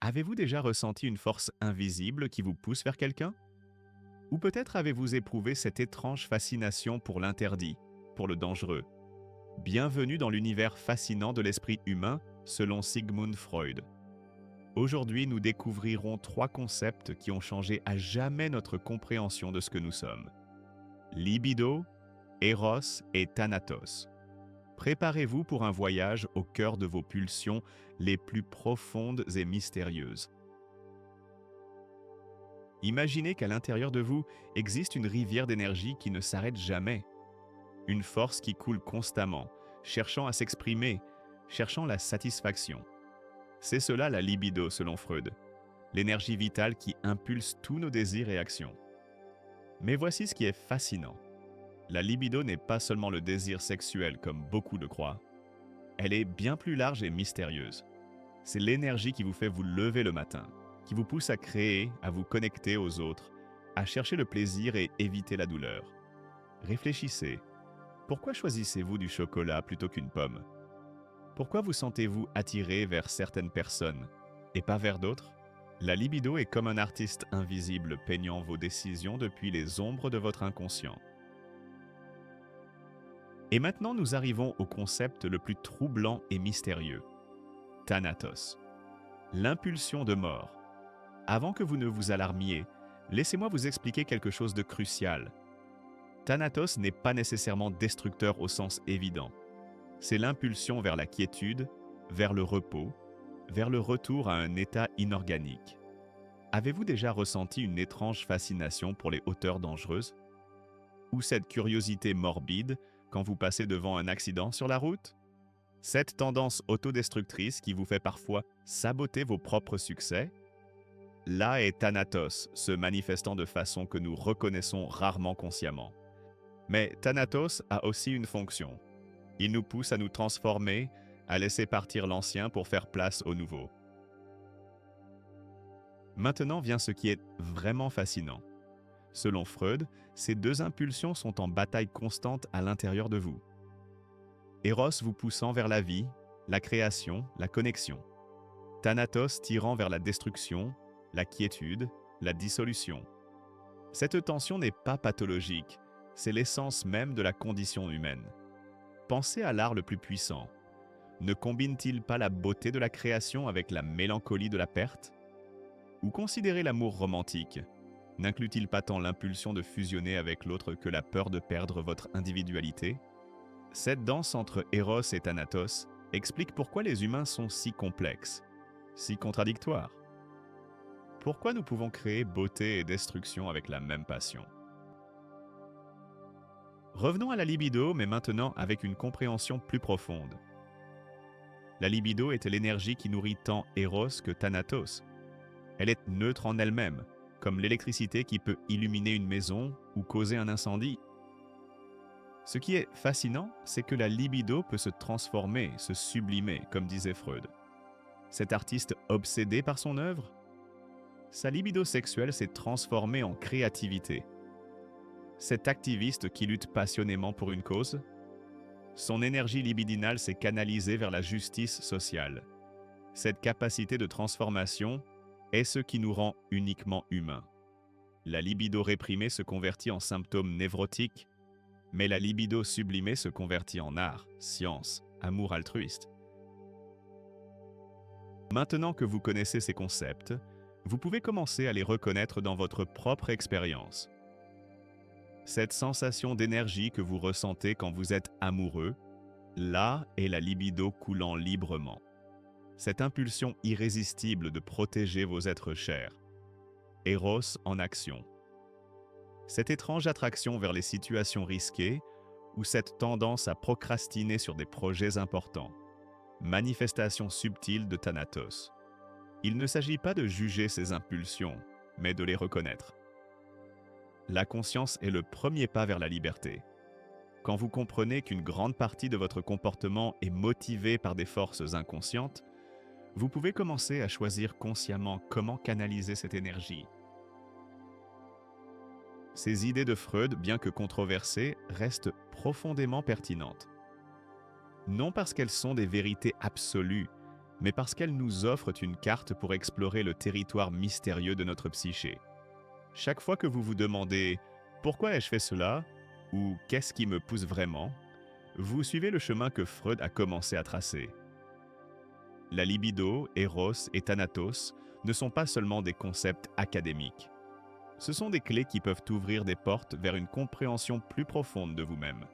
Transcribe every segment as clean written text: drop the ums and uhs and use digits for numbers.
Avez-vous déjà ressenti une force invisible qui vous pousse vers quelqu'un? Ou peut-être avez-vous éprouvé cette étrange fascination pour l'interdit, pour le dangereux? Bienvenue dans l'univers fascinant de l'esprit humain, selon Sigmund Freud. Aujourd'hui, nous découvrirons trois concepts qui ont changé à jamais notre compréhension de ce que nous sommes. Libido, Eros et Thanatos. Préparez-vous pour un voyage au cœur de vos pulsions les plus profondes et mystérieuses. Imaginez qu'à l'intérieur de vous existe une rivière d'énergie qui ne s'arrête jamais. Une force qui coule constamment, cherchant à s'exprimer, cherchant la satisfaction. C'est cela la libido selon Freud, l'énergie vitale qui impulse tous nos désirs et actions. Mais voici ce qui est fascinant. La libido n'est pas seulement le désir sexuel comme beaucoup le croient. Elle est bien plus large et mystérieuse. C'est l'énergie qui vous fait vous lever le matin, qui vous pousse à créer, à vous connecter aux autres, à chercher le plaisir et éviter la douleur. Réfléchissez. Pourquoi choisissez-vous du chocolat plutôt qu'une pomme? Pourquoi vous sentez-vous attiré vers certaines personnes et pas vers d'autres? La libido est comme un artiste invisible peignant vos décisions depuis les ombres de votre inconscient. Et maintenant, nous arrivons au concept le plus troublant et mystérieux. Thanatos. L'impulsion de mort. Avant que vous ne vous alarmiez, laissez-moi vous expliquer quelque chose de crucial. Thanatos n'est pas nécessairement destructeur au sens évident. C'est l'impulsion vers la quiétude, vers le repos, vers le retour à un état inorganique. Avez-vous déjà ressenti une étrange fascination pour les hauteurs dangereuses? Ou cette curiosité morbide quand vous passez devant un accident sur la route? Cette tendance autodestructrice qui vous fait parfois saboter vos propres succès? Là est Thanatos, se manifestant de façon que nous reconnaissons rarement consciemment. Mais Thanatos a aussi une fonction. Il nous pousse à nous transformer, à laisser partir l'ancien pour faire place au nouveau. Maintenant vient ce qui est vraiment fascinant. Selon Freud, ces deux impulsions sont en bataille constante à l'intérieur de vous. Eros vous poussant vers la vie, la création, la connexion. Thanatos tirant vers la destruction, la quiétude, la dissolution. Cette tension n'est pas pathologique, c'est l'essence même de la condition humaine. Pensez à l'art le plus puissant. Ne combine-t-il pas la beauté de la création avec la mélancolie de la perte? Ou considérez l'amour romantique. N'inclut-il pas tant l'impulsion de fusionner avec l'autre que la peur de perdre votre individualité? Cette danse entre Eros et Thanatos explique pourquoi les humains sont si complexes, si contradictoires. Pourquoi nous pouvons créer beauté et destruction avec la même passion? Revenons à la libido, mais maintenant avec une compréhension plus profonde. La libido est l'énergie qui nourrit tant Eros que Thanatos. Elle est neutre en elle-même, comme l'électricité qui peut illuminer une maison ou causer un incendie. Ce qui est fascinant, c'est que la libido peut se transformer, se sublimer, comme disait Freud. Cet artiste obsédé par son œuvre, sa libido sexuelle s'est transformée en créativité. Cet activiste qui lutte passionnément pour une cause, son énergie libidinale s'est canalisée vers la justice sociale. Cette capacité de transformation est ce qui nous rend uniquement humains. La libido réprimée se convertit en symptôme névrotique, mais la libido sublimée se convertit en art, science, amour altruiste. Maintenant que vous connaissez ces concepts, vous pouvez commencer à les reconnaître dans votre propre expérience. Cette sensation d'énergie que vous ressentez quand vous êtes amoureux, là est la libido coulant librement. Cette impulsion irrésistible de protéger vos êtres chers. Eros en action. Cette étrange attraction vers les situations risquées ou cette tendance à procrastiner sur des projets importants. Manifestation subtile de Thanatos. Il ne s'agit pas de juger ces impulsions, mais de les reconnaître. La conscience est le premier pas vers la liberté. Quand vous comprenez qu'une grande partie de votre comportement est motivée par des forces inconscientes, vous pouvez commencer à choisir consciemment comment canaliser cette énergie. Ces idées de Freud, bien que controversées, restent profondément pertinentes. Non parce qu'elles sont des vérités absolues, mais parce qu'elles nous offrent une carte pour explorer le territoire mystérieux de notre psyché. Chaque fois que vous vous demandez « Pourquoi ai-je fait cela ?» ou « Qu'est-ce qui me pousse vraiment ?» vous suivez le chemin que Freud a commencé à tracer. La libido, Eros et Thanatos ne sont pas seulement des concepts académiques. Ce sont des clés qui peuvent ouvrir des portes vers une compréhension plus profonde de vous-même.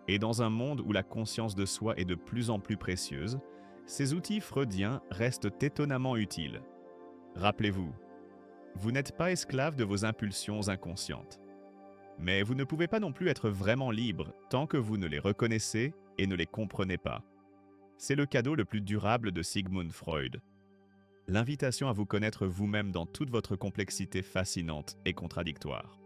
Et dans un monde où la conscience de soi est de plus en plus précieuse, ces outils freudiens restent étonnamment utiles. Rappelez-vous, vous n'êtes pas esclave de vos impulsions inconscientes. Mais vous ne pouvez pas non plus être vraiment libre tant que vous ne les reconnaissez et ne les comprenez pas. C'est le cadeau le plus durable de Sigmund Freud. L'invitation à vous connaître vous-même dans toute votre complexité fascinante et contradictoire.